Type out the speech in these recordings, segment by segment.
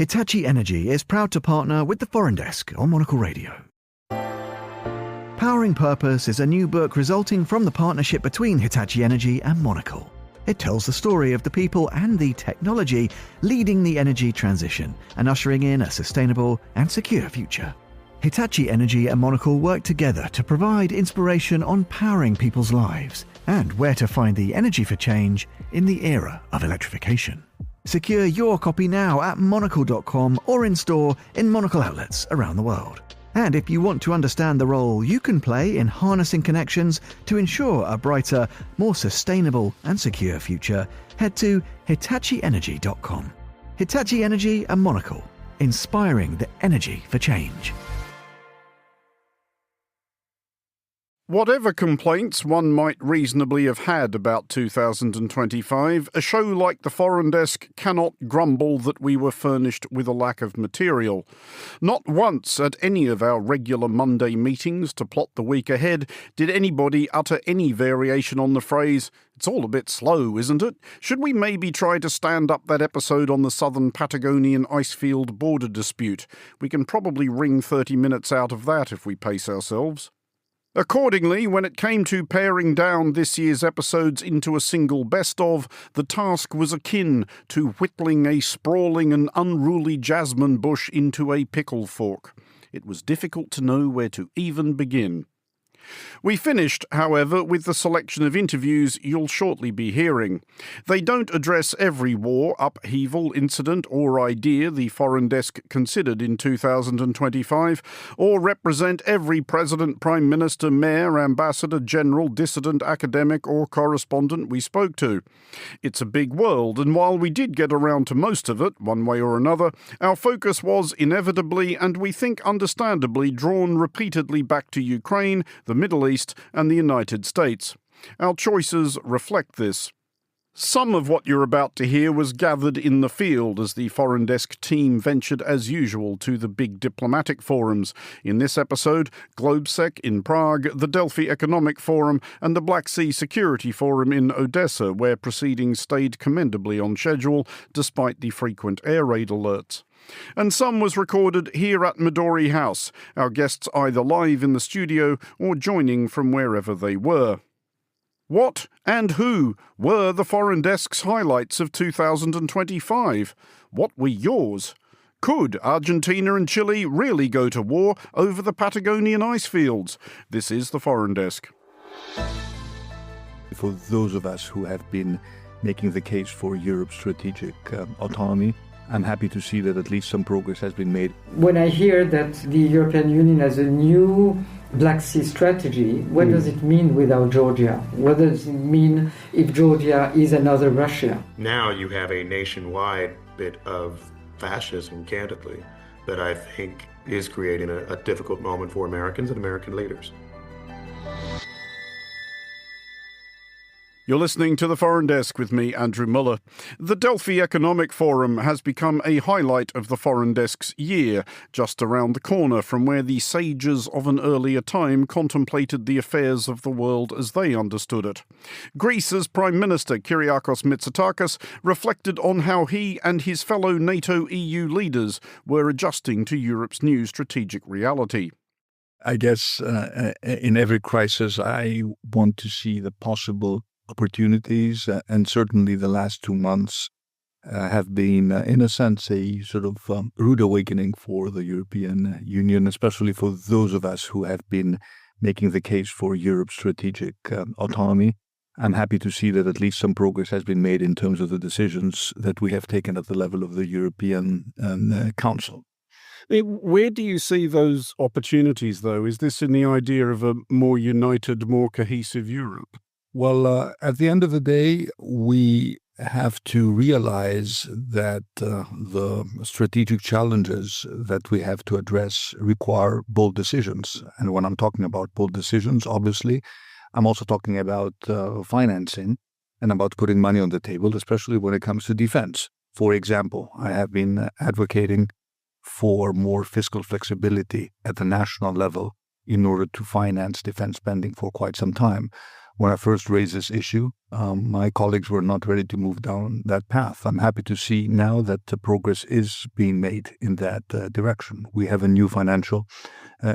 Hitachi Energy is proud to partner with the Foreign Desk on Monocle Radio. Powering Purpose is a new book resulting from the partnership between Hitachi Energy and Monocle. It tells the story of the people and the technology leading the energy transition and ushering in a sustainable and secure future. Hitachi Energy and Monocle work together to provide inspiration on powering people's lives and where to find the energy for change in the era of electrification. Secure your copy now at monocle.com or in store in Monocle outlets around the world. And if you want to understand the role you can play in harnessing connections to ensure a brighter, more sustainable and secure future, head to hitachienergy.com. Hitachi Energy and Monocle, inspiring the energy for change. Whatever complaints one might reasonably have had about 2025, a show like the Foreign Desk cannot grumble that we were furnished with a lack of material. Not once at any of our regular Monday meetings to plot the week ahead did anybody utter any variation on the phrase, "It's all a bit slow, isn't it? Should we maybe try to stand up that episode on the southern Patagonian icefield border dispute? We can probably wring 30 minutes out of that if we pace ourselves." Accordingly, when it came to paring down this year's episodes into a single best-of, the task was akin to whittling a sprawling and unruly jasmine bush into a pickle fork. It was difficult to know where to even begin. We finished, however, with the selection of interviews you'll shortly be hearing. They don't address every war, upheaval, incident or idea the Foreign Desk considered in 2025, or represent every president, prime minister, mayor, ambassador, general, dissident, academic or correspondent we spoke to. It's a big world, and while we did get around to most of it, one way or another, our focus was inevitably, and we think understandably, drawn repeatedly back to Ukraine, the Middle East and the United States. Our choices reflect this. Some of what you're about to hear was gathered in the field as the Foreign Desk team ventured as usual to the big diplomatic forums. In this episode, GlobeSec in Prague, the Delphi Economic Forum and the Black Sea Security Forum in Odessa, where proceedings stayed commendably on schedule despite the frequent air raid alerts. And some was recorded here at Midori House, our guests either live in the studio or joining from wherever they were. What and who were the Foreign Desk's highlights of 2025? What were yours? Could Argentina and Chile really go to war over the Patagonian icefields? This is the Foreign Desk. For those of us who have been making the case for Europe's strategic autonomy, I'm happy to see that at least some progress has been made. When I hear that the European Union has a new Black Sea strategy, what does it mean without Georgia? What does it mean if Georgia is another Russia? Now you have a nationwide bit of fascism, candidly, that I think is creating a difficult moment for Americans and American leaders. You're listening to The Foreign Desk with me, Andrew Mueller. The Delphi Economic Forum has become a highlight of the Foreign Desk's year, just around the corner from where the sages of an earlier time contemplated the affairs of the world as they understood it. Greece's Prime Minister, Kyriakos Mitsotakis, reflected on how he and his fellow NATO-EU leaders were adjusting to Europe's new strategic reality. I guess in every crisis, I want to see the possible opportunities, and certainly the last 2 months have been, in a sense, a sort of rude awakening for the European Union, especially for those of us who have been making the case for Europe's strategic autonomy. I'm happy to see that at least some progress has been made in terms of the decisions that we have taken at the level of the European Council. Where do you see those opportunities, though? Is this in the idea of a more united, more cohesive Europe? Well, at the end of the day, we have to realize that the strategic challenges that we have to address require bold decisions. And when I'm talking about bold decisions, obviously, I'm also talking about financing and about putting money on the table, especially when it comes to defense. For example, I have been advocating for more fiscal flexibility at the national level in order to finance defense spending for quite some time. when I first raised this issue, my colleagues were not ready to move down that path. I'm happy to see now that the progress is being made in that direction. We have a new financial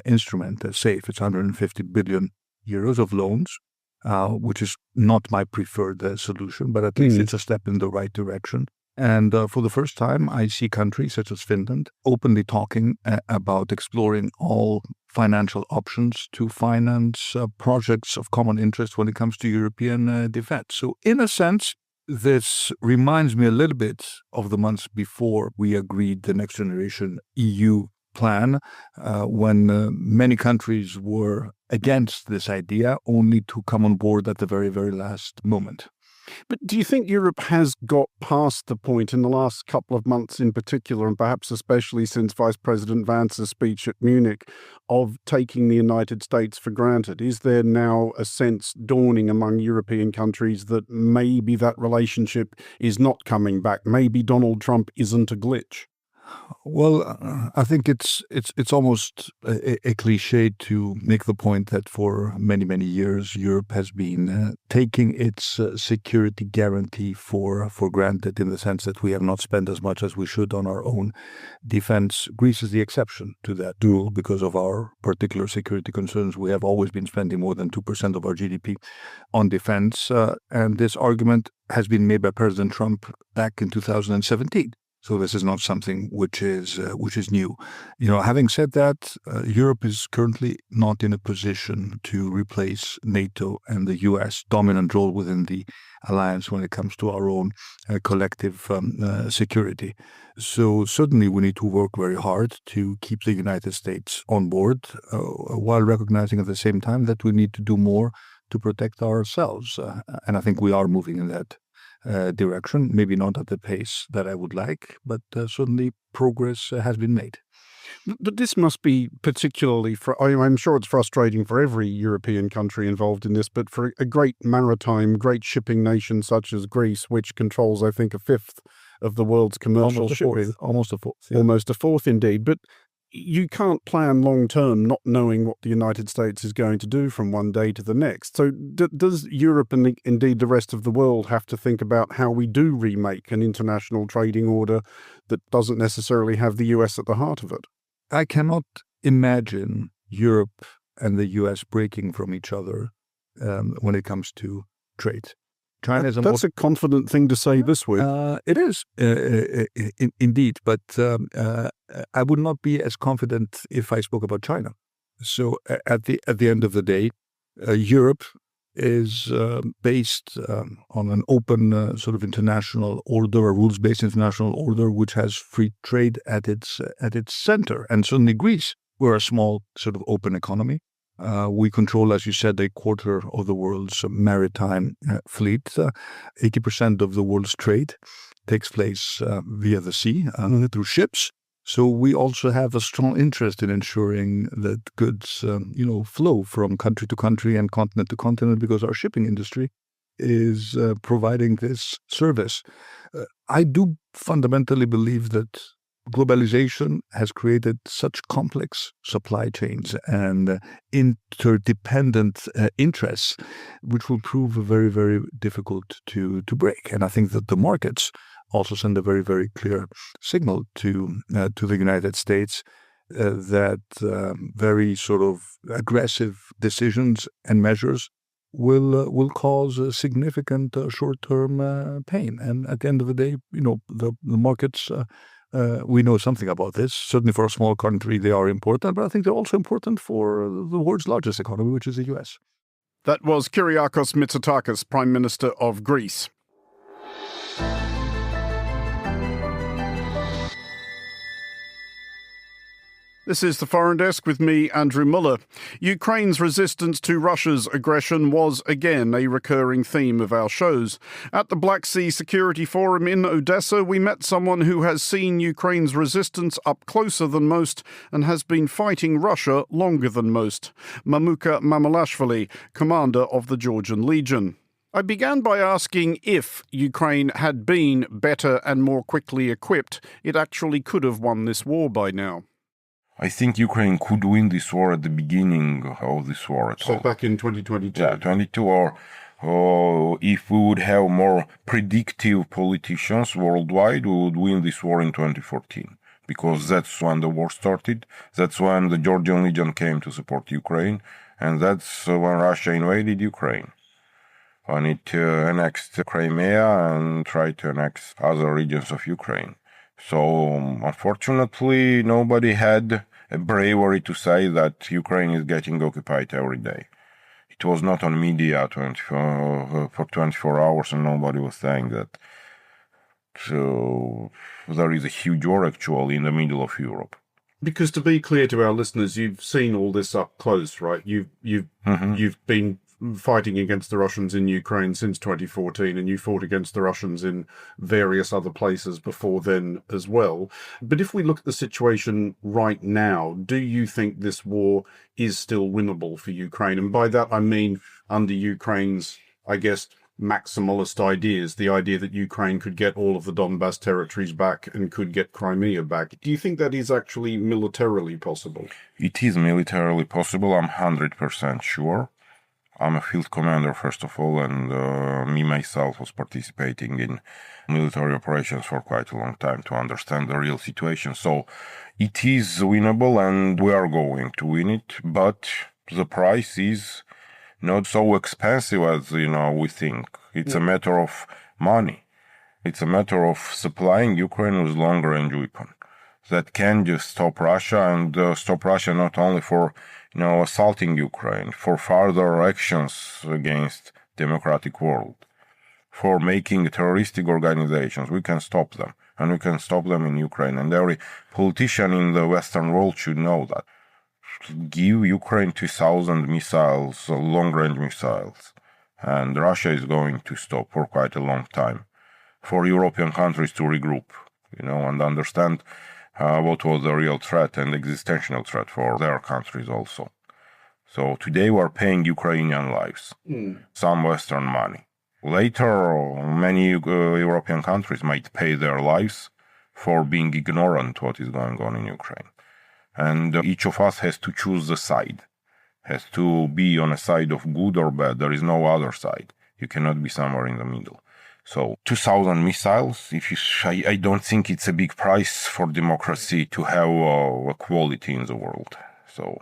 instrument, SAFE. It's 150 billion euros of loans, which is not my preferred solution, but at least it's a step in the right direction. And for the first time, I see countries such as Finland openly talking about exploring all financial options to finance projects of common interest when it comes to European defense. So in a sense, this reminds me a little bit of the months before we agreed the next generation EU plan, when many countries were against this idea, only to come on board at the very, very last moment. But do you think Europe has got past the point in the last couple of months in particular, and perhaps especially since Vice President Vance's speech at Munich, of taking the United States for granted? Is there now a sense dawning among European countries that maybe that relationship is not coming back? Maybe Donald Trump isn't a glitch? Well, I think it's almost a cliche to make the point that for many, many years, Europe has been taking its security guarantee for granted, in the sense that we have not spent as much as we should on our own defense. Greece is the exception to that rule because of our particular security concerns. We have always been spending more than 2% of our GDP on defense. And this argument has been made by President Trump back in 2017. So this is not something which is new. Having said that, Europe is currently not in a position to replace NATO and the U.S. dominant role within the alliance when it comes to our own collective security. So certainly we need to work very hard to keep the United States on board, while recognizing at the same time that we need to do more to protect ourselves. And I think we are moving in that direction, maybe not at the pace that I would like, but certainly progress has been made. But this must be particularly, I'm sure it's frustrating for every European country involved in this, but for a great maritime, great shipping nation such as Greece, which controls, I think, a fifth of the world's commercial shipping. Almost a fourth. Yeah. Almost a fourth, indeed. But you can't plan long term not knowing what the United States is going to do from one day to the next. So does Europe and indeed the rest of the world have to think about how we do remake an international trading order that doesn't necessarily have the US at the heart of it? I cannot imagine Europe and the US breaking from each other when it comes to trade. That's a confident thing to say this week. It is, indeed, but I would not be as confident if I spoke about China. So at the end of the day, Europe is based on an open sort of international order, a rules-based international order, which has free trade at its center. And certainly Greece, we're a small sort of open economy. We control, as you said, a quarter of the world's maritime fleet. 80% of the world's trade takes place via the sea, through ships. So we also have a strong interest in ensuring that goods, flow from country to country and continent to continent, because our shipping industry is providing this service. I do fundamentally believe that globalization has created such complex supply chains and interdependent interests, which will prove very, very difficult to break. And I think that the markets also send a very, very clear signal to the United States that very sort of aggressive decisions and measures will cause a significant short-term pain. And at the end of the day, the markets. We know something about this. Certainly for a small country, they are important, but I think they're also important for the world's largest economy, which is the US. That was Kyriakos Mitsotakis, Prime Minister of Greece. This is the Foreign Desk with me, Andrew Mueller. Ukraine's resistance to Russia's aggression was again a recurring theme of our shows. At the Black Sea Security Forum in Odessa, we met someone who has seen Ukraine's resistance up closer than most and has been fighting Russia longer than most. Mamuka Mamulashvili, commander of the Georgian Legion. I began by asking if Ukraine had been better and more quickly equipped, it actually could have won this war by now. I think Ukraine could win this war at the beginning of this war at all. So back in 2022? Yeah, 22, or if we would have more predictive politicians worldwide, we would win this war in 2014. Because that's when the war started, that's when the Georgian Legion came to support Ukraine, and that's when Russia invaded Ukraine. When it annexed Crimea and tried to annex other regions of Ukraine. So, unfortunately, nobody had a bravery to say that Ukraine is getting occupied every day. It was not on media for 24 hours, and nobody was saying that. So, there is a huge war actually in the middle of Europe. Because to be clear to our listeners, you've seen all this up close, right? You've been fighting against the Russians in Ukraine since 2014, and you fought against the Russians in various other places before then as well. But if we look at the situation right now, do you think this war is still winnable for Ukraine? And by that I mean under Ukraine's, I guess, maximalist ideas, the idea that Ukraine could get all of the Donbas territories back and could get Crimea back. Do you think that is actually militarily possible? It is militarily possible, I'm 100% sure. I'm a field commander, first of all, and me myself was participating in military operations for quite a long time to understand the real situation. So it is winnable and we are going to win it, but the price is not so expensive as, we think. It's a matter of money. It's a matter of supplying Ukraine with long-range weapons that can just stop Russia and stop Russia not only for assaulting Ukraine, for further actions against democratic world, for making terroristic organizations. We can stop them, and we can stop them in Ukraine. And every politician in the Western world should know that. Give Ukraine 2,000 missiles, long-range missiles, and Russia is going to stop for quite a long time. For European countries to regroup, and understand what was the real threat and existential threat for their countries also. So today we're paying Ukrainian lives, some Western money. Later, many European countries might pay their lives for being ignorant what is going on in Ukraine. And each of us has to choose the side, has to be on a side of good or bad. There is no other side. You cannot be somewhere in the middle. So 2,000 missiles, I don't think it's a big price for democracy to have equality in the world. So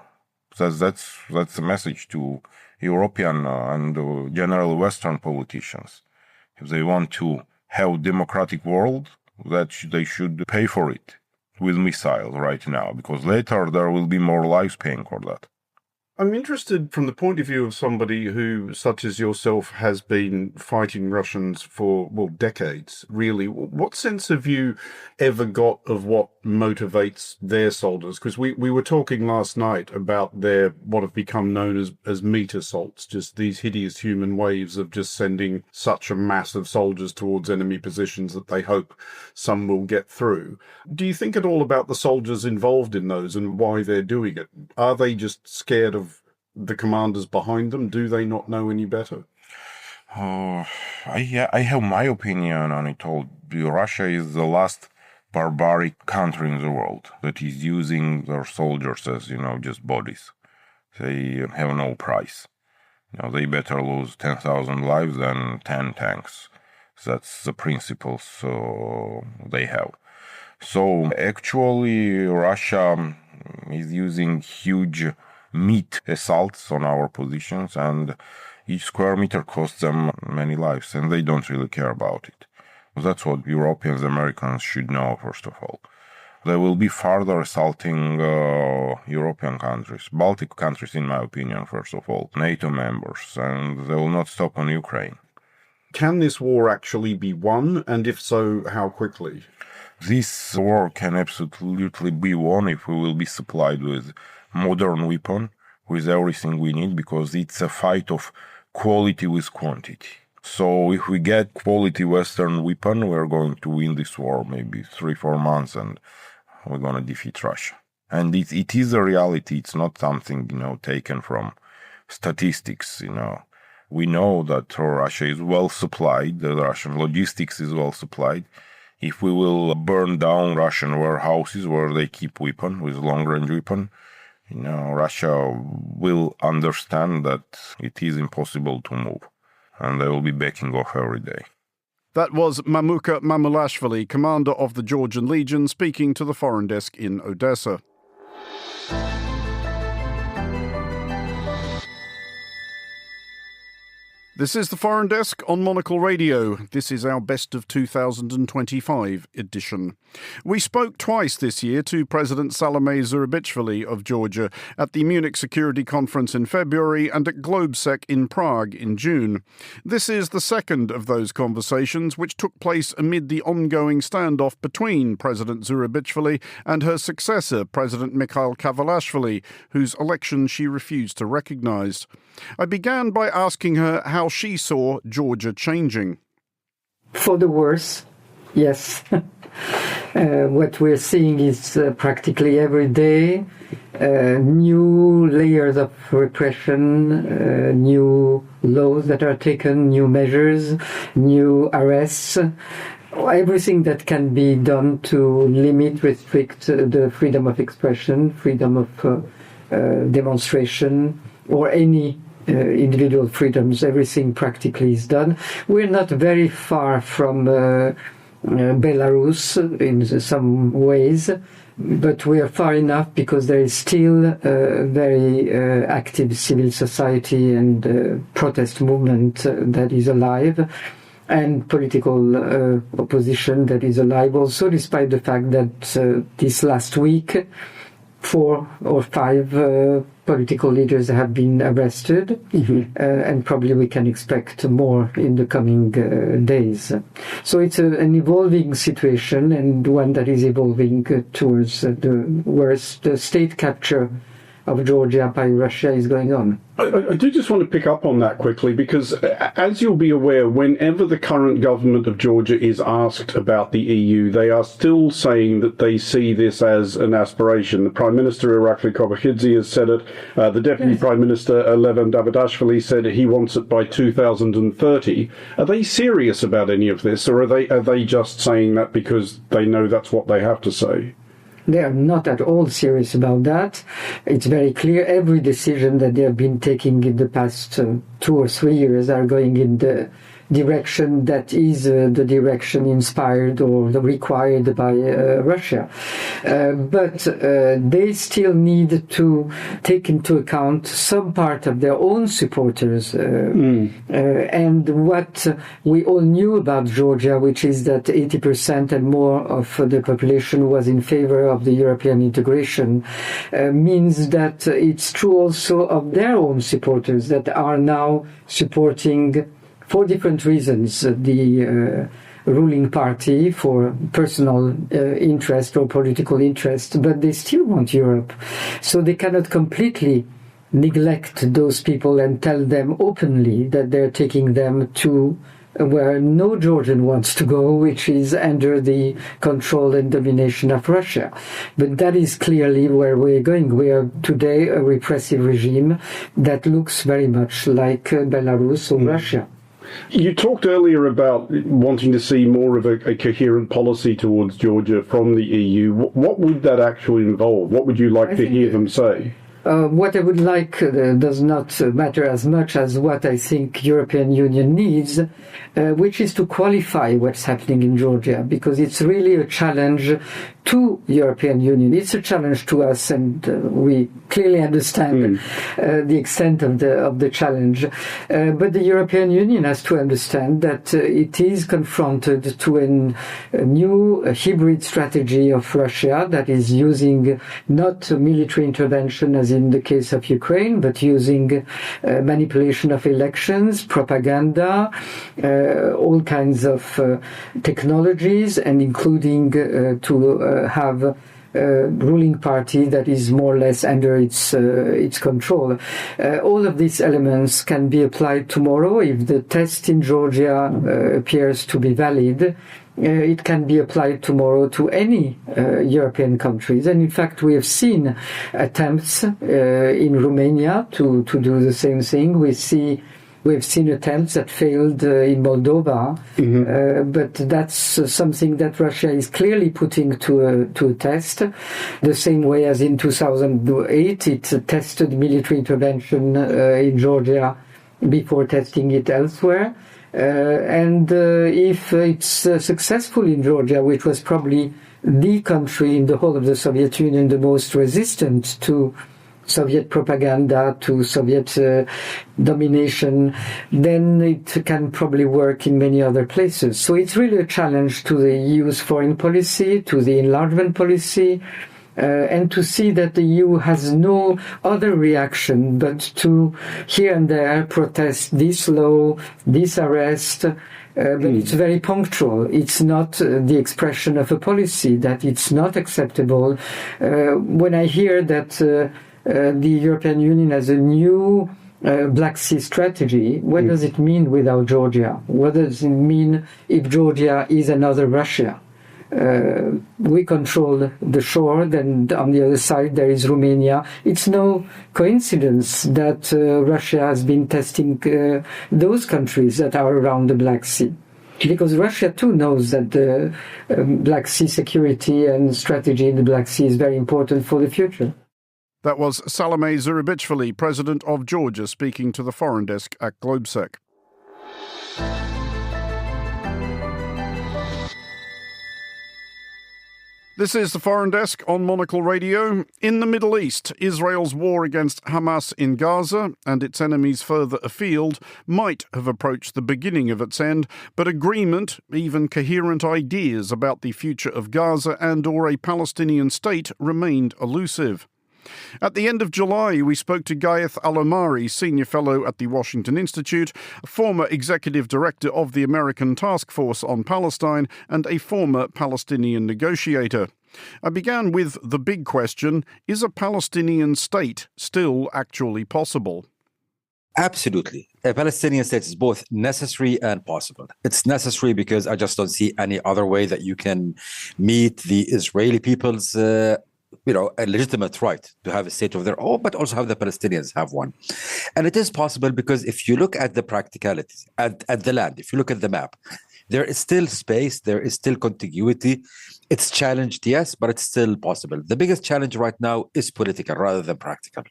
that's the message to European and general Western politicians. If they want to have democratic world, that they should pay for it with missiles right now, because later there will be more lives paying for that. I'm interested from the point of view of somebody who, such as yourself, has been fighting Russians for, decades, really. What sense have you ever got of what motivates their soldiers? Because we were talking last night about their, what have become known as meat assaults, just these hideous human waves of just sending such a mass of soldiers towards enemy positions that they hope some will get through. Do you think at all about the soldiers involved in those and why they're doing it? Are they just scared of the commanders behind them? Do they not know any better? I have my opinion on it all. Russia is the last barbaric country in the world that is using their soldiers as, just bodies. They have no price. They better lose 10,000 lives than 10 tanks. That's the principle they have. So actually, Russia is using huge meat assaults on our positions, and each square meter costs them many lives, and they don't really care about it. That's what Europeans, Americans should know, first of all. They will be further assaulting European countries, Baltic countries, in my opinion, first of all, NATO members, and they will not stop on Ukraine. Can this war actually be won, and if so, how quickly? This war can absolutely be won if we will be supplied with modern weapon, with everything we need, because it's a fight of quality with quantity. So if we get quality Western weapon, we're going to win this war maybe 3-4 months, and we're going to defeat Russia. And it is a reality. It's not something, taken from statistics, We know that Russia is well supplied, the Russian logistics is well supplied. If we will burn down Russian warehouses where they keep weapons with long-range weapons, Russia will understand that it is impossible to move, and they will be backing off every day. That was Mamuka Mamulashvili, commander of the Georgian Legion, speaking to the Foreign Desk in Odessa. This is the Foreign Desk on Monocle Radio. This is our Best of 2025 edition. We spoke twice this year to President Salome Zurabishvili of Georgia at the Munich Security Conference in February and at GlobeSec in Prague in June. This is the second of those conversations, which took place amid the ongoing standoff between President Zurabishvili and her successor, President Mikhail Kavalashvili, whose election she refused to recognise. I began by asking her how she saw Georgia changing. For the worse, yes. What we're seeing is practically every day new layers of repression, new laws that are taken, new measures, new arrests. Everything that can be done to limit, restrict the freedom of expression, freedom of demonstration, or any individual freedoms, everything practically is done. We're not very far from Belarus in some ways, but we are far enough because there is still a very active civil society and protest movement that is alive, and political opposition that is alive also, despite the fact that this last week 4 or 5 political leaders have been arrested, and probably we can expect more in the coming days. So it's an evolving situation, and one that is evolving towards the worst. The state capture of Georgia by Russia is going on. I do just want to pick up on that quickly, because as you'll be aware, whenever the current government of Georgia is asked about the EU, they are still saying that they see this as an aspiration. The Prime Minister, Irakli Kobakidze, has said it. The Deputy Prime Minister, Levan Davudashvili, said he wants it by 2030. Are they serious about any of this, or are they just saying that because they know that's what they have to say? They are not at all serious about that. It's very clear every decision that they have been taking in the past 2 or 3 years are going in the direction that is the direction inspired or required by Russia. But they still need to take into account some part of their own supporters. And what we all knew about Georgia, which is that 80% and more of the population was in favor of the European integration, means that it's true also of their own supporters that are now supporting, for different reasons, the ruling party for personal interest or political interest, but they still want Europe. So they cannot completely neglect those people and tell them openly that they're taking them to where no Georgian wants to go, which is under the control and domination of Russia. But that is clearly where we're going. We are today a repressive regime that looks very much like Belarus or Russia. You talked earlier about wanting to see more of a coherent policy towards Georgia from the EU. What would that actually involve? What would you like to hear them say? What I would like does not matter as much as what I think European Union needs, which is to qualify what's happening in Georgia, because it's really a challenge to European Union. It's a challenge to us, and we clearly understand the extent of the challenge. But the European Union has to understand that it is confronted to a new hybrid strategy of Russia that is using not military intervention as in the case of Ukraine, but using manipulation of elections, propaganda, all kinds of technologies, and including to have a ruling party that is more or less under its control. All of these elements can be applied tomorrow if the test in Georgia appears to be valid. It can be applied tomorrow to any European countries. And in fact, we have seen attempts in Romania to do the same thing. We see We've seen attempts that failed in Moldova, but that's something that Russia is clearly putting to a test. The same way as in 2008, it tested military intervention in Georgia before testing it elsewhere. And if it's successful in Georgia, which was probably the country in the whole of the Soviet Union the most resistant to Soviet propaganda, to Soviet domination, then it can probably work in many other places. So it's really a challenge to the EU's foreign policy, to the enlargement policy, and to see that the EU has no other reaction but to here and there protest this law, this arrest, but it's very punctual. It's not the expression of a policy, that it's not acceptable. When I hear that the European Union has a new Black Sea strategy, what does it mean without Georgia? What does it mean if Georgia is another Russia? We control the shore, then on the other side there is Romania. It's no coincidence that Russia has been testing those countries that are around the Black Sea, because Russia too knows that the Black Sea security and strategy in the Black Sea is very important for the future. That was Salome Zurabichvili, president of Georgia, speaking to the Foreign Desk at Globsec. This is the Foreign Desk on Monocle Radio. In the Middle East, Israel's war against Hamas in Gaza and its enemies further afield might have approached the beginning of its end, but agreement, even coherent ideas about the future of Gaza and/or a Palestinian state remained elusive. At the end of July, we spoke to Gayeth Al-Omari, Senior Fellow at the Washington Institute, a former Executive Director of the American Task Force on Palestine, and a former Palestinian negotiator. I began with the big question: is a Palestinian state still actually possible? Absolutely. A Palestinian state is both necessary and possible. It's necessary because I just don't see any other way that you can meet the Israeli people's a legitimate right to have a state of their own, but also have the Palestinians have one. And it is possible because if you look at the practicalities, at the land, if you look at the map, there is still space, there is still contiguity. It's challenged, yes, but it's still possible. The biggest challenge right now is political rather than practical.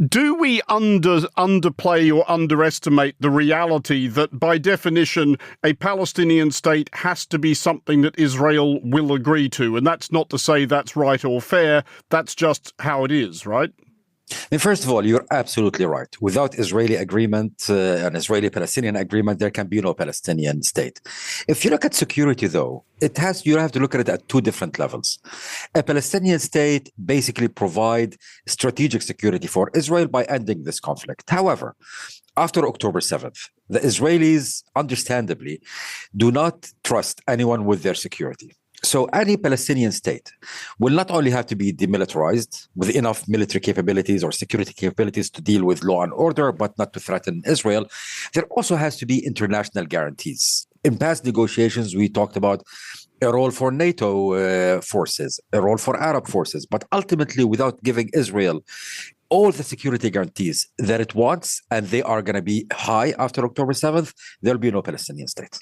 Do we underplay or underestimate the reality that, by definition, a Palestinian state has to be something that Israel will agree to? And that's not to say that's right or fair. That's just how it is, right? And first of all, you're absolutely right. Without Israeli agreement, an Israeli-Palestinian agreement, there can be no Palestinian state. If you look at security, though, you have to look at it at two different levels. A Palestinian state basically provides strategic security for Israel by ending this conflict. However, after October 7th, the Israelis, understandably, do not trust anyone with their security. So any Palestinian state will not only have to be demilitarized with enough military capabilities or security capabilities to deal with law and order, but not to threaten Israel. There also has to be international guarantees. In past negotiations, we talked about a role for NATO forces, a role for Arab forces, but ultimately without giving Israel all the security guarantees that it wants, and they are going to be high after October 7th, there'll be no Palestinian state.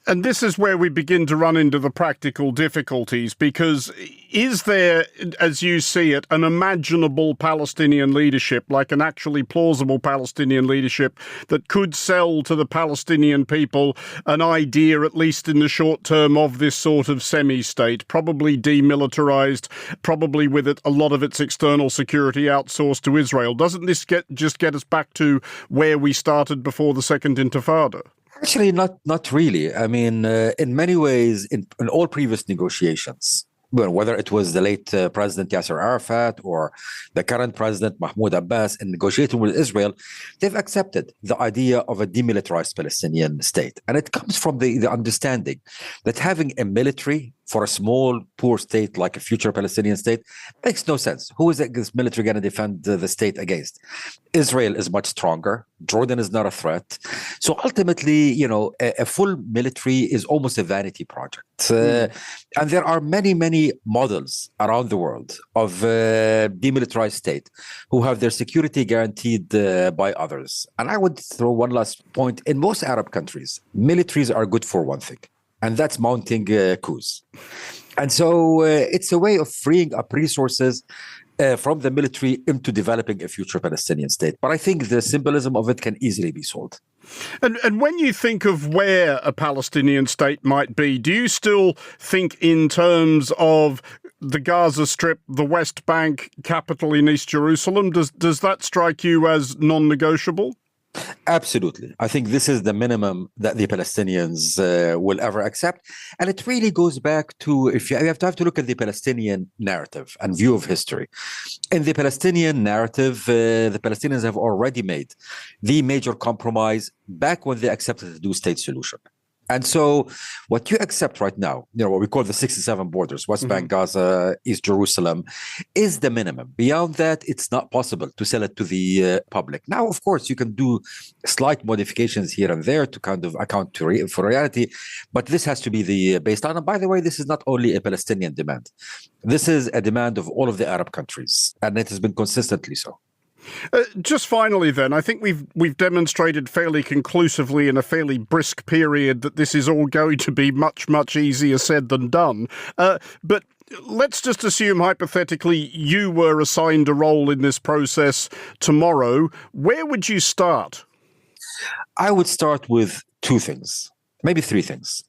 And this is where we begin to run into the practical difficulties, because is there, as you see it, an imaginable Palestinian leadership, like an actually plausible Palestinian leadership that could sell to the Palestinian people an idea, at least in the short term, of this sort of semi-state, probably demilitarized, probably with it, a lot of its external security outsourced to Israel? Doesn't this just get us back to where we started before the Second Intifada? Actually, not really. I mean, in many ways, in all previous negotiations, whether it was the late President Yasser Arafat or the current President Mahmoud Abbas in negotiating with Israel, they've accepted the idea of a demilitarized Palestinian state. And it comes from the understanding that having a military for a small, poor state like a future Palestinian state makes no sense. Who is this military going to defend the state against? Israel is much stronger. Jordan is not a threat. So ultimately, a full military is almost a vanity project. And there are many, many models around the world of demilitarized state who have their security guaranteed by others. And I would throw one last point. In most Arab countries, militaries are good for one thing, and that's mounting coups. And so it's a way of freeing up resources from the military into developing a future Palestinian state. But I think the symbolism of it can easily be sold. And when you think of where a Palestinian state might be, do you still think in terms of the Gaza Strip, the West Bank, capital in East Jerusalem? Does that strike you as non-negotiable? Absolutely. I think this is the minimum that the Palestinians will ever accept. And it really goes back to, you have to look at the Palestinian narrative and view of history. In the Palestinian narrative, the Palestinians have already made the major compromise back when they accepted the two-state solution. And so what you accept right now, what we call the 67 borders, West Bank, Gaza, East Jerusalem, is the minimum. Beyond that, it's not possible to sell it to the public. Now, of course, you can do slight modifications here and there to kind of account for reality, but this has to be the baseline. And by the way, this is not only a Palestinian demand. This is a demand of all of the Arab countries, and it has been consistently so. Just finally then, I think we've demonstrated fairly conclusively in a fairly brisk period that this is all going to be much, much easier said than done. But let's just assume hypothetically you were assigned a role in this process tomorrow. Where would you start? I would start with two things, maybe three things.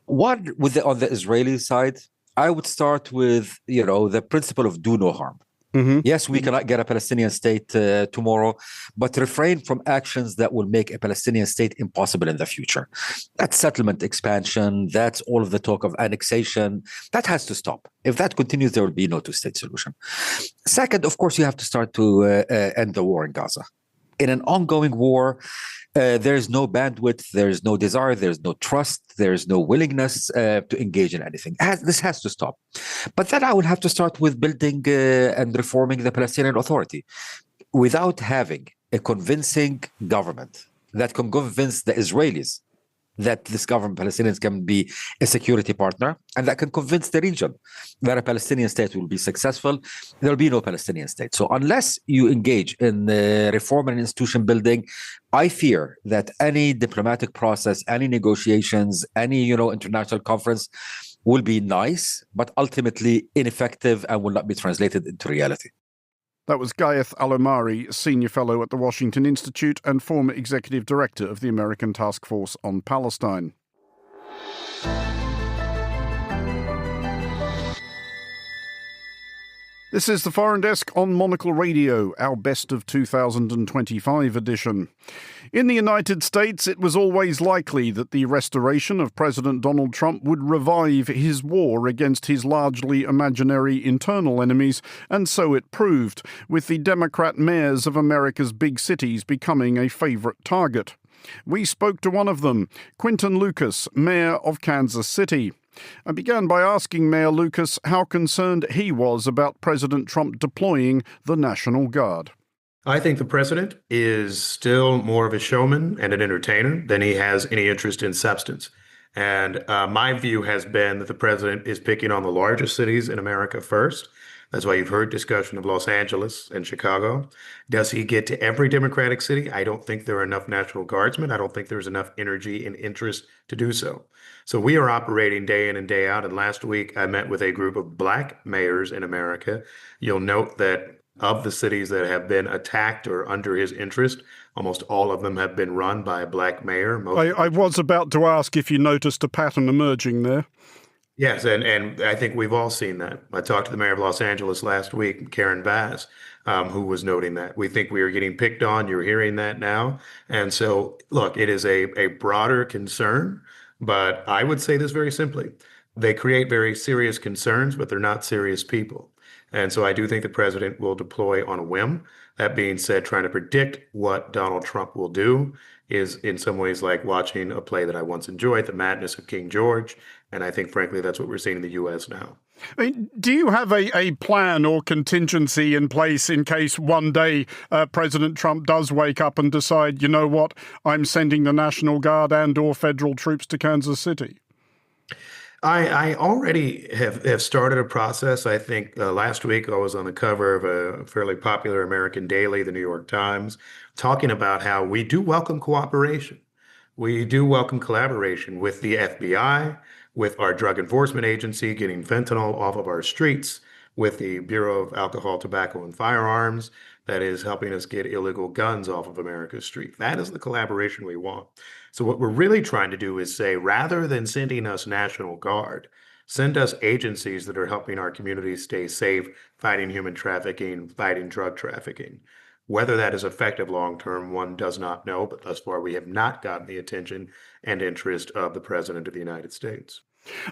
One, on the Israeli side, I would start with, the principle of do no harm. Mm-hmm. Yes, we cannot get a Palestinian state tomorrow, but refrain from actions that will make a Palestinian state impossible in the future. That's settlement expansion. That's all of the talk of annexation. That has to stop. If that continues, there will be no two-state solution. Second, of course, you have to start to end the war in Gaza. In an ongoing war, there is no bandwidth, there is no desire, there is no trust, there is no willingness to engage in anything. This has to stop. But then I will have to start with building and reforming the Palestinian Authority. Without having a convincing government that can convince the Israelis that this government, Palestinians, can be a security partner, and that can convince the region that a Palestinian state will be successful, there will be no Palestinian state. So unless you engage in reform and institution building, I fear that any diplomatic process, any negotiations, any international conference will be nice, but ultimately ineffective and will not be translated into reality. That was Gayeth Al-Omari, Senior Fellow at the Washington Institute and former Executive Director of the American Task Force on Palestine. This is the Foreign Desk on Monocle Radio, our Best of 2025 edition. In the United States, it was always likely that the restoration of President Donald Trump would revive his war against his largely imaginary internal enemies, and so it proved, with the Democrat mayors of America's big cities becoming a favorite target. We spoke to one of them, Quinton Lucas, mayor of Kansas City. I began by asking Mayor Lucas how concerned he was about President Trump deploying the National Guard. I think the president is still more of a showman and an entertainer than he has any interest in substance. And my view has been that the president is picking on the largest cities in America first. That's why you've heard discussion of Los Angeles and Chicago. Does he get to every Democratic city? I don't think there are enough National Guardsmen. I don't think there's enough energy and interest to do so. So we are operating day in and day out. And last week, I met with a group of Black mayors in America. You'll note that of the cities that have been attacked or under his interest, almost all of them have been run by a Black mayor. I was about to ask if you noticed a pattern emerging there. Yes, and I think we've all seen that. I talked to the mayor of Los Angeles last week, Karen Bass, who was noting that. We think we are getting picked on. You're hearing that now. And so, look, it is a broader concern, but I would say this very simply. They create very serious concerns, but they're not serious people. And so I do think the president will deploy on a whim. That being said, trying to predict what Donald Trump will do is in some ways like watching a play that I once enjoyed, The Madness of King George. And I think, frankly, that's what we're seeing in the U.S. now. I mean, do you have a plan or contingency in place in case one day President Trump does wake up and decide, you know what, I'm sending the National Guard and or federal troops to Kansas City? I already have started a process. I think last week I was on the cover of a fairly popular American daily, the New York Times, talking about how we do welcome cooperation. We do welcome collaboration with the FBI, with our drug enforcement agency getting fentanyl off of our streets, with the Bureau of Alcohol, Tobacco, and Firearms that is helping us get illegal guns off of America's street. That is the collaboration we want. So what we're really trying to do is say, rather than sending us National Guard, send us agencies that are helping our communities stay safe, fighting human trafficking, fighting drug trafficking. Whether that is effective long-term, one does not know, but thus far we have not gotten the attention and interest of the President of the United States.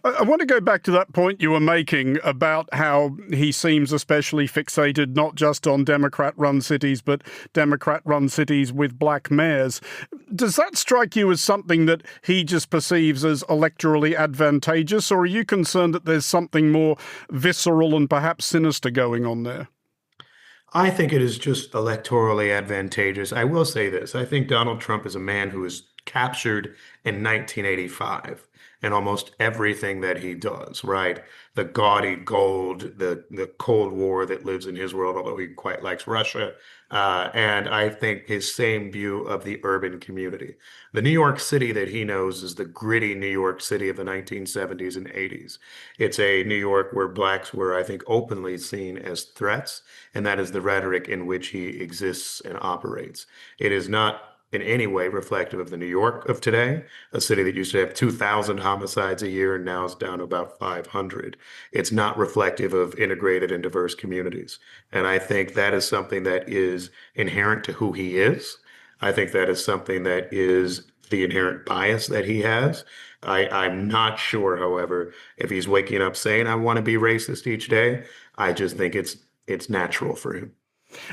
I want to go back to that point you were making about how he seems especially fixated not just on Democrat-run cities, but Democrat-run cities with black mayors. Does that strike you as something that he just perceives as electorally advantageous, or are you concerned that there's something more visceral and perhaps sinister going on there? I think it is just electorally advantageous. I will say this. I think Donald Trump is a man who was captured in 1985 in almost everything that he does, right? The gaudy gold, the Cold War that lives in his world, although he quite likes Russia. And I think his same view of the urban community. The New York City that he knows is the gritty New York City of the 1970s and 80s. It's a New York where blacks were, I think, openly seen as threats, and that is the rhetoric in which he exists and operates. It is not in any way reflective of the New York of today, a city that used to have 2,000 homicides a year and now is down to about 500. It's not reflective of integrated and diverse communities. And I think that is something that is inherent to who he is. I think that is something that is the inherent bias that he has. I'm not sure, however, if he's waking up saying, I want to be racist each day. I just think it's natural for him.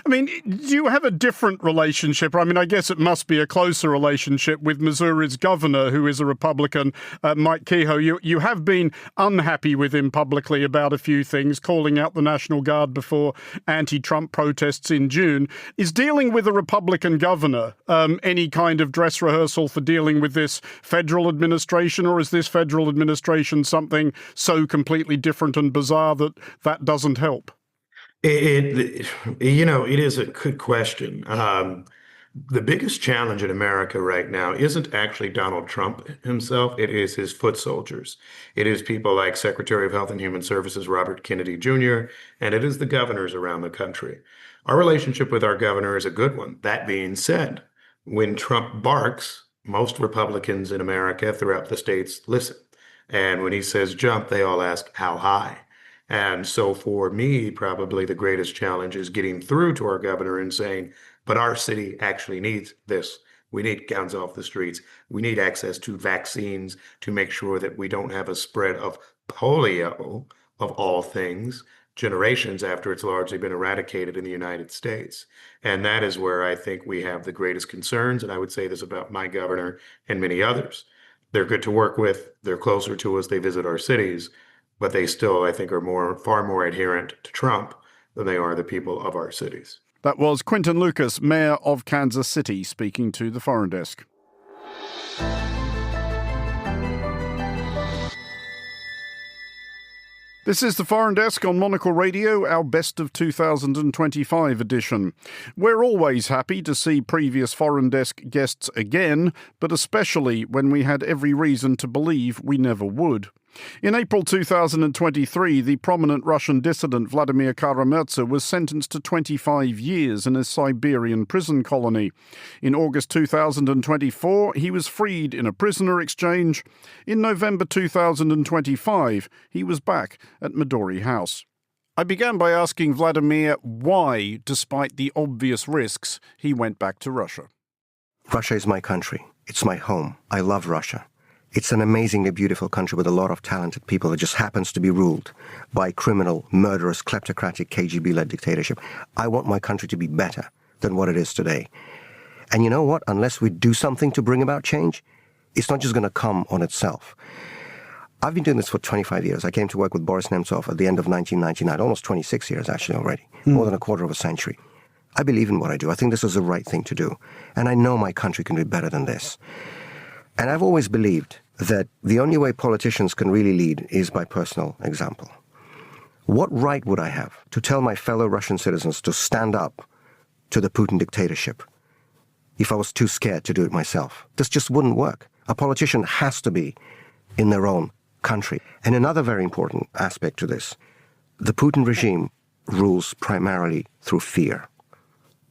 I mean, do you have a different relationship? I mean, I guess it must be a closer relationship with Missouri's governor, who is a Republican, Mike Kehoe. You have been unhappy with him publicly about a few things, calling out the National Guard before anti-Trump protests in June. Is dealing with a Republican governor any kind of dress rehearsal for dealing with this federal administration, or is this federal administration something so completely different and bizarre that doesn't help? It is a good question. The biggest challenge in America right now isn't actually Donald Trump himself. It is his foot soldiers. It is people like Secretary of Health and Human Services Robert Kennedy Jr., and it is the governors around the country. Our relationship with our governor is a good one. That being said, when Trump barks, most Republicans in America throughout the states listen. And when he says jump, they all ask, how high? And so for me, probably the greatest challenge is getting through to our governor and saying, but our city actually needs this. We need guns off the streets. We need access to vaccines to make sure that we don't have a spread of polio, of all things, generations after it's largely been eradicated in the United States. And that is where I think we have the greatest concerns. And I would say this about my governor and many others. They're good to work with. They're closer to us. They visit our cities. But they still, I think, are far more adherent to Trump than they are the people of our cities. That was Quinton Lucas, Mayor of Kansas City, speaking to the Foreign Desk. This is the Foreign Desk on Monocle Radio, our Best of 2025 edition. We're always happy to see previous Foreign Desk guests again, but especially when we had every reason to believe we never would. In April 2023, the prominent Russian dissident Vladimir Kara-Murza was sentenced to 25 years in a Siberian prison colony. In August 2024, he was freed in a prisoner exchange. In November 2025, he was back at Midori House. I began by asking Vladimir why, despite the obvious risks, he went back to Russia. Russia is my country. It's my home. I love Russia. It's an amazingly beautiful country with a lot of talented people that just happens to be ruled by criminal, murderous, kleptocratic, KGB-led dictatorship. I want my country to be better than what it is today. And you know what? Unless we do something to bring about change, it's not just going to come on itself. I've been doing this for 25 years. I came to work with Boris Nemtsov at the end of 1999, almost 26 years actually already, more than a quarter of a century. I believe in what I do. I think this is the right thing to do. And I know my country can do better than this. And I've always believed that the only way politicians can really lead is by personal example. What right would I have to tell my fellow Russian citizens to stand up to the Putin dictatorship if I was too scared to do it myself? This just wouldn't work. A politician has to be in their own country. And another very important aspect to this, the Putin regime rules primarily through fear.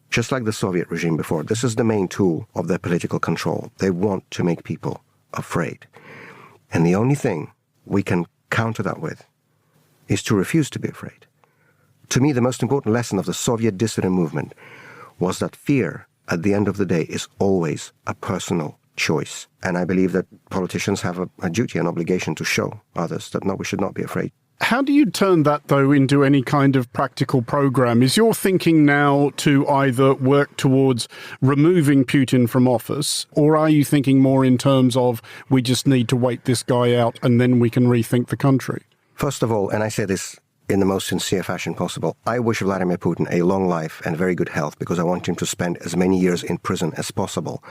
Just like the Soviet regime before, this is the main tool of their political control. They want to make people afraid. And the only thing we can counter that with is to refuse to be afraid. To me, the most important lesson of the Soviet dissident movement was that fear, at the end of the day, is always a personal choice. And I believe that politicians have a duty, an obligation to show others that no, we should not be afraid. How do you turn that, though, into any kind of practical program? Is your thinking now to either work towards removing Putin from office, or are you thinking more in terms of we just need to wait this guy out and then we can rethink the country? First of all, and I say this in the most sincere fashion possible, I wish Vladimir Putin a long life and very good health because I want him to spend as many years in prison as possible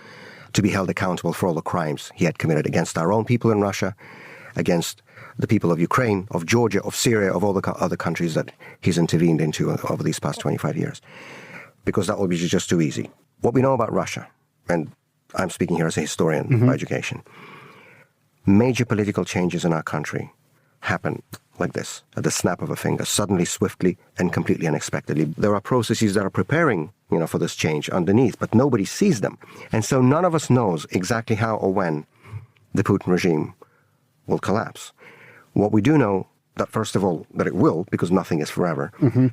to be held accountable for all the crimes he had committed against our own people in Russia, against the people of Ukraine, of Georgia, of Syria, of all the other countries that he's intervened into over these past 25 years. Because that would be just too easy. What we know about Russia, and I'm speaking here as a historian by education, major political changes in our country happen like this, at the snap of a finger, suddenly, swiftly, and completely unexpectedly. There are processes that are preparing, for this change underneath, but nobody sees them. And so none of us knows exactly how or when the Putin regime will collapse. What we do know, that first of all, that it will, because nothing is forever.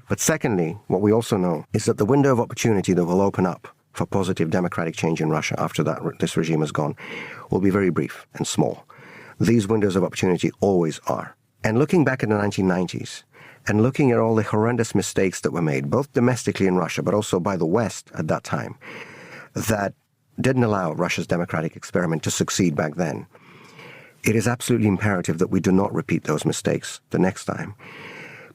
But secondly, what we also know is that the window of opportunity that will open up for positive democratic change in Russia after this regime is gone will be very brief and small. These windows of opportunity always are. And looking back at the 1990s, and looking at all the horrendous mistakes that were made, both domestically in Russia, but also by the West at that time, that didn't allow Russia's democratic experiment to succeed back then, it is absolutely imperative that we do not repeat those mistakes the next time.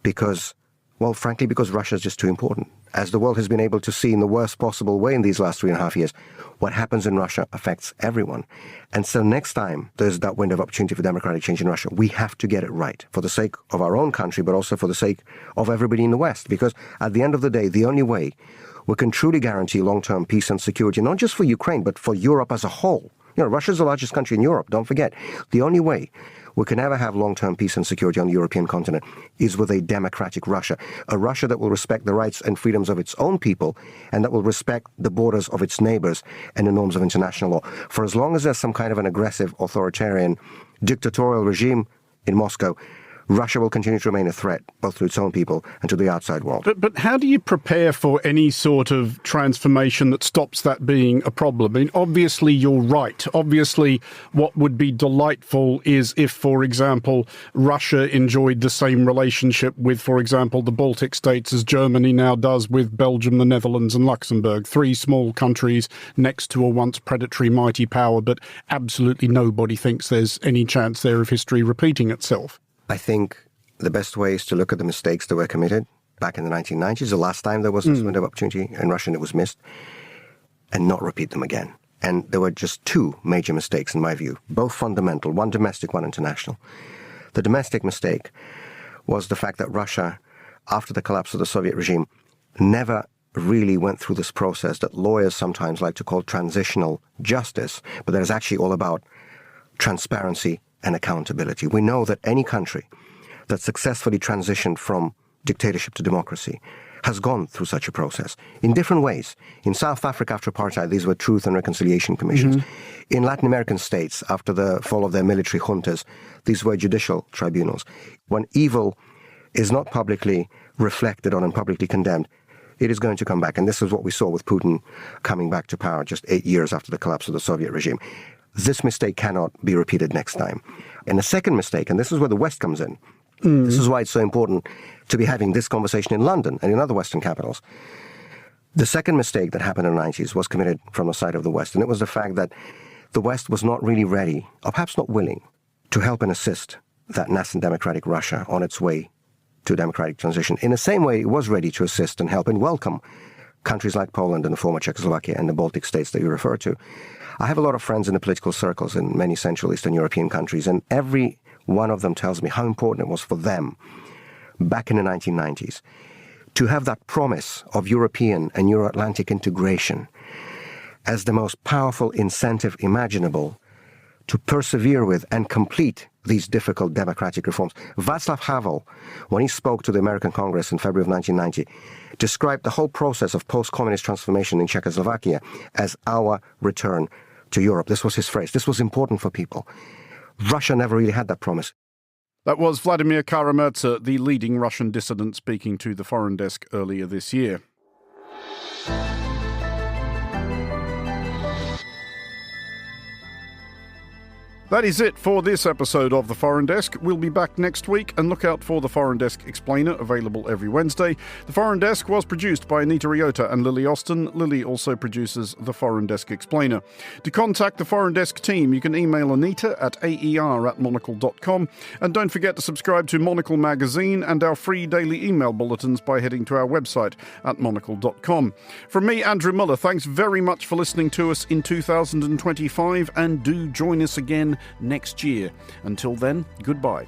Because, well, frankly, because Russia is just too important. As the world has been able to see in the worst possible way in these last 3.5 years, what happens in Russia affects everyone. And so next time there's that window of opportunity for democratic change in Russia, we have to get it right for the sake of our own country, but also for the sake of everybody in the West. Because at the end of the day, the only way we can truly guarantee long-term peace and security, not just for Ukraine, but for Europe as a whole. Russia's the largest country in Europe, don't forget. The only way we can ever have long-term peace and security on the European continent is with a democratic Russia, a Russia that will respect the rights and freedoms of its own people and that will respect the borders of its neighbors and the norms of international law. For as long as there's some kind of an aggressive, authoritarian, dictatorial regime in Moscow, Russia will continue to remain a threat, both to its own people and to the outside world. But how do you prepare for any sort of transformation that stops that being a problem? I mean, obviously, you're right. Obviously, what would be delightful is if, for example, Russia enjoyed the same relationship with, for example, the Baltic states as Germany now does with Belgium, the Netherlands and Luxembourg. 3 small countries next to a once predatory mighty power, but absolutely nobody thinks there's any chance there of history repeating itself. I think the best way is to look at the mistakes that were committed back in the 1990s, the last time there was this window of opportunity in Russia and it was missed, and not repeat them again. And there were just 2 major mistakes, in my view, both fundamental, one domestic, one international. The domestic mistake was the fact that Russia, after the collapse of the Soviet regime, never really went through this process that lawyers sometimes like to call transitional justice, but that is actually all about transparency and accountability. We know that any country that successfully transitioned from dictatorship to democracy has gone through such a process in different ways. In South Africa after apartheid, these were truth and reconciliation commissions. In Latin American states, after the fall of their military juntas, these were judicial tribunals. When evil is not publicly reflected on and publicly condemned, it is going to come back. And this is what we saw with Putin coming back to power just 8 years after the collapse of the Soviet regime. This mistake cannot be repeated next time. And the second mistake, and this is where the West comes in, this is why it's so important to be having this conversation in London and in other Western capitals. The second mistake that happened in the 90s was committed from the side of the West, and it was the fact that the West was not really ready, or perhaps not willing, to help and assist that nascent democratic Russia on its way to democratic transition. In the same way, it was ready to assist and help and welcome countries like Poland and the former Czechoslovakia and the Baltic states that you refer to. I have a lot of friends in the political circles in many Central Eastern European countries, and every one of them tells me how important it was for them back in the 1990s to have that promise of European and Euro-Atlantic integration as the most powerful incentive imaginable to persevere with and complete these difficult democratic reforms. Václav Havel, when he spoke to the American Congress in February of 1990, described the whole process of post-communist transformation in Czechoslovakia as our return to Europe. This was his phrase. This was important for people. Russia never really had that promise. That was Vladimir Kara-Murza, the leading Russian dissident, speaking to the Foreign Desk earlier this year. That is it for this episode of The Foreign Desk. We'll be back next week, and look out for The Foreign Desk Explainer, available every Wednesday. The Foreign Desk was produced by Anita Riota and Lily Austin. Lily also produces The Foreign Desk Explainer. To contact the Foreign Desk team, you can email Anita at aer@monocle.com. And don't forget to subscribe to Monocle magazine and our free daily email bulletins by heading to our website at monocle.com. From me, Andrew Mueller, thanks very much for listening to us in 2025, and do join us again next year. Until then, goodbye.